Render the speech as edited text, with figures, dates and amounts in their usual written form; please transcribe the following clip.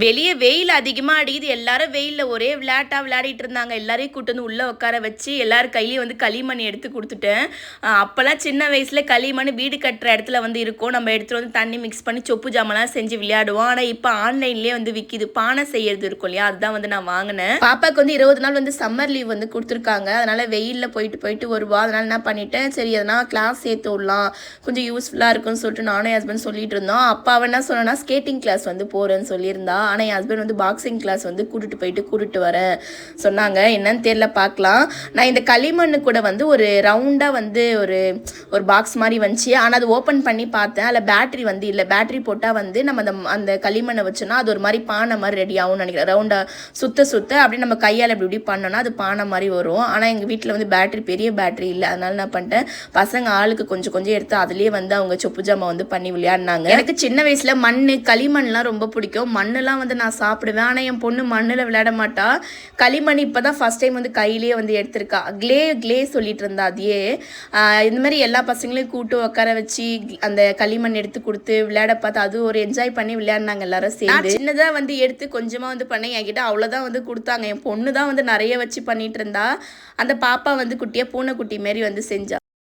வெளியே வெயில் அதிகமாக அடிக்குது. எல்லாரும் வெயிலில் ஒரே விளையாடிட்டு இருந்தாங்க. எல்லாரையும் கூட்டு வந்து உள்ளே உட்கார வச்சு எல்லாரும் கையிலேயே வந்து களிமண் எடுத்து கொடுத்துட்டேன். அப்போல்லாம் சின்ன வயசில் களிமண் வீடு கட்டுற இடத்துல வந்து இருக்கும். நம்ம எடுத்துகிட்டு வந்து தண்ணி மிக்ஸ் பண்ணி சொப்பு ஜாமெல்லாம் செஞ்சு விளையாடுவோம். ஆனால் இப்போ ஆன்லைன்லேயே வந்து விற்கிது. பானை செய்யறது இருக்கும் இல்லையா, அதுதான் வந்து நான் வாங்கினேன். பாப்பாவுக்கு வந்து 20 நாள் வந்து சம்மர் லீவ் வந்து கொடுத்துருக்காங்க. அதனால் வெயிலில் போயிட்டு வருவா. அதனால் என்ன பண்ணிட்டேன், சரி எதனா கிளாஸ் சேர்த்து விடலாம், கொஞ்சம் யூஸ்ஃபுல்லாக இருக்குன்னு சொல்லிட்டு நானும் ஹஸ்பண்ட் சொல்லிட்டு இருந்தோம். அப்போ அவன் என்ன சொன்னா, ஸ்கேட்டிங் கிளாஸ் வந்து போகிறேன்னு சொல்லியிருந்தா. ஆனால் என் ஹஸ்பண்ட் வந்து பாக்ஸிங் கிளாஸ் வந்து கூட்டிட்டு வரேன் சொன்னாங்க. என்னன்னு தெரியல, பார்க்கலாம். நான் இந்த களிமண்ணு கூட வந்து ஒரு ரவுண்டாக வந்து ஒரு பாக்ஸ் மாதிரி வந்துச்சு. ஆனால் அது ஓப்பன் பண்ணி பார்த்தேன், அதில் பேட்டரி வந்து இல்லை. பேட்டரி போட்டால் வந்து நம்ம அந்த களிமண்ணை வச்சோன்னா அது ஒரு மாதிரி பானை மாதிரி ரெடி ஆகும்னு நினைக்கிறேன். ரவுண்டாக சுத்த அப்படியே நம்ம கையால் இப்படி பண்ணோன்னா அது பானை மாதிரி வரும். ஆனால் எங்கள் வீட்டில் வந்து பெரிய பேட்டரி இல்லை. அதனால நான் பண்ணிட்டேன், பசங்க ஆளுக்கு கொஞ்சம் எடுத்து அதுலேயே வந்து அவங்க சொப்பு ஜாமா வந்து பண்ணி விளையாடினாங்க. எனக்கு சின்ன வயசில் களிமண்லாம் ரொம்ப பிடிக்கும். மண்ணெல்லாம் வந்து நான் சாப்பிடுவேன். ஆனால் என் பொண்ணு மண்ணில் விளையாட மாட்டா. களிமண் இப்போ தான் ஃபஸ்ட் டைம் வந்து கையிலேயே வந்து எடுத்திருக்கா. க்ளே சொல்லிட்டு இருந்தா. அதையே இந்த மாதிரி எல்லா பசங்களையும் கூட்டு உட்கார வச்சு அந்த களிமண் எடுத்து கொடுத்து விளையாட பார்த்து அது ஒரு என்ஜாய் பண்ணி விளையாடினாங்க எல்லாரும் சேர்ந்து. சின்னதாக வந்து எடுத்து கொஞ்சமாக வந்து பண்ணேன். என்கிட்ட அவ்வளோதான் வந்து கொடுத்தாங்க. என் பொண்ணு தான் வந்து நிறைய வச்சு பண்ணிட்டு இருந்தா. அந்த பாப்பா வந்து குட்டியாக பூனைக்குட்டி மாரி வந்து செஞ்சா.